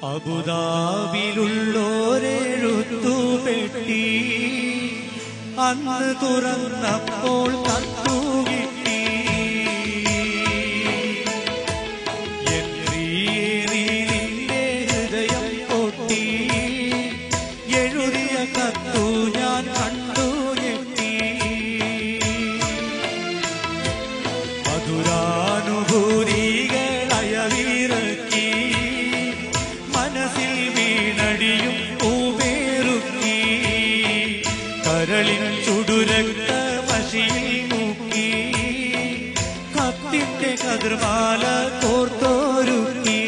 അബുദാബിയിലുള്ളോരെഴുത്തുപെട്ടി അന്ന് തുറന്നപ്പോൾ കത്തുകിട്ടി. നിന്റെ ഹൃദയം പൊട്ടി എഴുതിയ കത്തു ഞാൻ കണ്ടു ഞെട്ടി. മധുരാനുഭൂതികളയവിറക്കി മനസ്സിൽ വീണടിയും പൂവേറുക്കി. കരളിൻ ചുടുരക്ത മഷിയിൽ മുക്കി കത്തിന്റെ കതിർമാല കോർത്തോരുക്കി.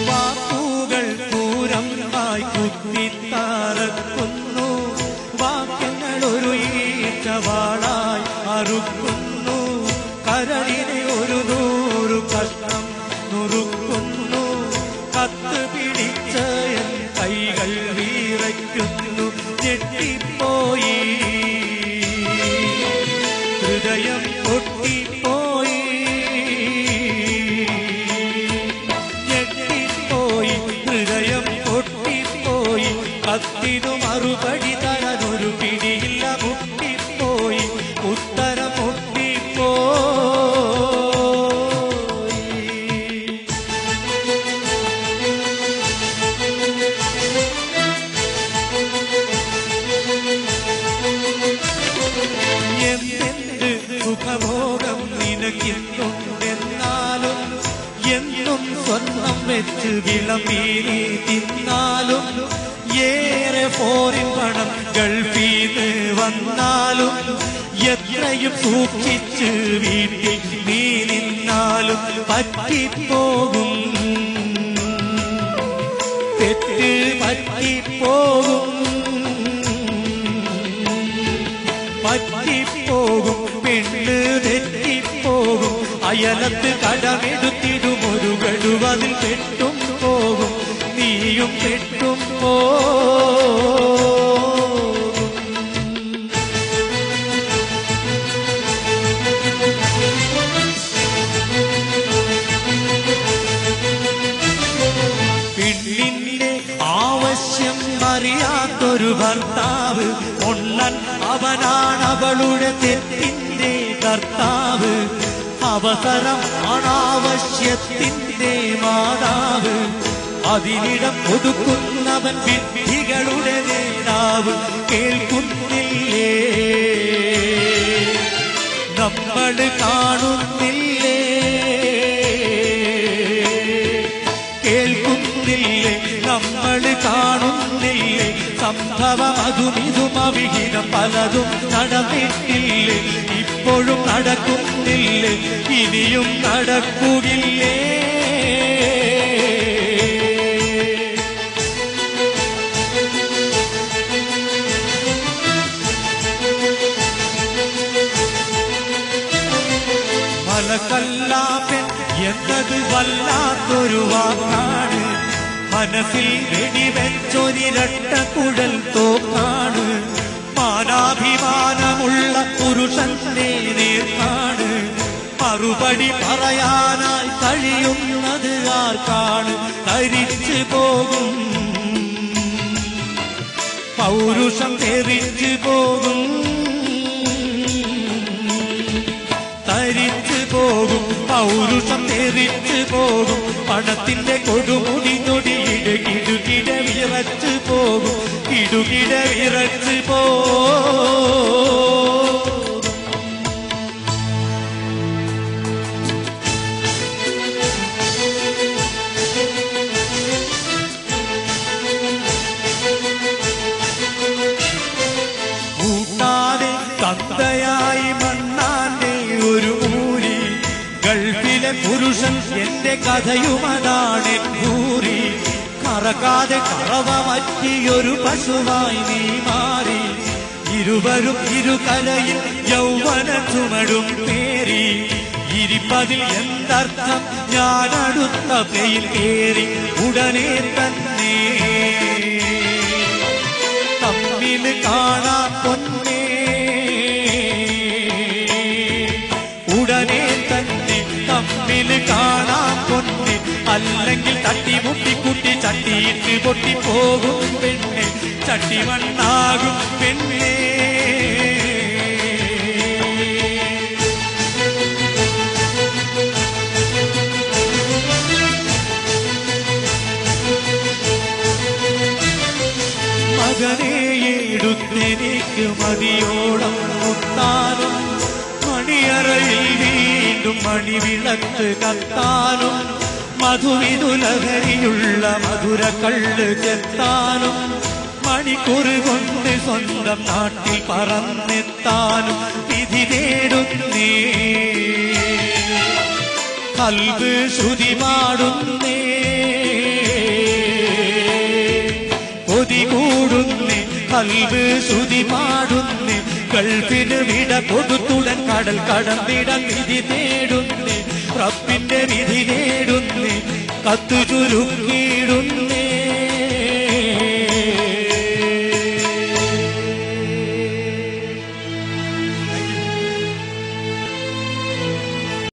വാക്കുകൾ പൂരമായി കുത്തിത്താറക്കുന്നു. വാക്യങ്ങൾ ഒരു ഈച്ചവാളായി അറുക്കുന്നു. കരളിനെ ഒരു 100 കഷ്ണം നുറുക്കുന്നു. കത്ത് പിടിച്ച എൻ കൈകൾ വീറയ്ക്കുന്നു. ഞെട്ടിപ്പോയി ഹൃദയം പൊട്ടിപ്പോയി. ഞെട്ടിപ്പോയി ഹൃദയം പൊട്ടിപ്പോയി. കത്തിനു മറുപടി തരാനൊരു പിടിയില്ല. മുട്ടിപ്പോയി ഉത്തരം മുട്ടിപ്പോയി. എന്തെന്ത് സുഖഭോഗം നിനക്കിന്നുണ്ടെന്നാലും എന്നും സ്വർണം വെച്ച് വിളമ്പീനി തിന്നാലും ഏറെ ഫോറിൻ പണം ഗൾഫീന്ന് വന്നാലും എത്രയും സൂക്ഷിച്ച് വീട്ടിൽ നീ നിന്നാലും പറ്റിപ്പോകും തെറ്റ് പറ്റിപ്പോകും. പറ്റിപ്പോകും പെണ്ണ് തെറ്റിപ്പോകും. അയലത്ത് കടമെടുത്തിടും ഒരു ഗഡുവതിൽ പെട്ടും പോകും. നീയും പെട്ടും പോകും. പെണ്ണിന്റെ ആവശ്യം അറിയാത്തൊരു ഭർത്താവ് ഒണ്ണൻ അവനാണ് അവളുടെ തെറ്റിന്റെ കർത്താവ്. അവസരം അനാവശ്യത്തിന്റെ മാതാവ്. അതിനിടം ഒതുക്കുന്നവൻ വിഡ്ഢികളുടെ നേതാവ്. കേൾക്കുന്നില്ലേ നമ്മൾ കാണുന്നില്ലേ? കേൾക്കുന്നില്ലേ നമ്മൾ കാണുന്നില്ലേ? സംഭവം അതുമിതും അവിഹിതം പലതും നടന്നിട്ടില്ലേ? ഇപ്പോഴും നടക്കുന്നില്ലേ? ഇനിയും നടക്കുകയില്ലേ? മലക്കല്ലാപ്പൻ എന്നത് വല്ലാത്തൊരു വാക്കാണ്. മനസ്സിൽ വെടിവെച്ചൊരിരട്ട കുഴൽ തോക്കാണ്. മാനാഭിമാനമുള്ള പുരുഷന്റെ നേർക്കാണ്. മറുപടി പറയാനായി കഴിയുന്നത് ആർക്കാണ്? ധരിച്ചു പോകും പൗരുഷം തെറിച്ചു പോകും. ധരിച്ചു പോകും പൗരുഷം തെറിച്ചു പോകും. പണത്തിന്റെ കൊടുമുടി ഞൊടിയിട കിടുകിട വിറച്ചു പോകും. കിടുകിട വിറച്ചു പോകും. കൂട്ടാതെ തന്തയായി മണ്ണാന്റെ ഒരു ഊരി. ഗൾഫിലെ പുരുഷൻ എന്റെ കഥയുമതാണ് ഭൂരി. കറക്കാതെ കറവ മറ്റിയൊരു പശുവായി നീ മാറി. ഇരുവരും ഇരുകലയിൽ യൗവന ചുമടും പേരി. ഇരിപ്പതിൽ എന്തർത്ഥം? ഞാൻ അടുത്ത പ്ലെയിൽ കേറി ഉടനെ തന്നെ തമ്മിൽ കാണാ പൊന്നേ അല്ലെങ്കിൽ തട്ടിമുട്ടിക്കുട്ടി ചട്ടിയിട്ട് പൊട്ടിപ്പോകും പെണ്ണെ, ചട്ടി മണ്ണാകും പെണ്ണേ. മകനെ എടുത്തെനിക്ക് മതിയോളം മുട്ടാനും, മണിയറയിൽ വീണ്ടും മണിവിളക്ക് കത്താനും, മധുവിതുലഹരിയുള്ള മധുര കള്ള് ചെത്താനും, മണിക്കൂറ് കൊണ്ട് സ്വന്തം നാട്ടിൽ പറന്നെത്താനും വിധി നേടുന്നേ. കൽബ് ശ്രുതി പാടുന്നേ, കൊതി കൂടുന്നേ, കൽബ് ശ്രുതി പാടുന്നേ. ഗൾഫിന് വിട കൊടുത്തുടൻ കടൽ കടന്നിടം വിധി നേടുന്നേ, റബ്ബിന്റെ വിധി നേടുന്നേ, കത്തു ചുരുക്കിയിടുന്നേ.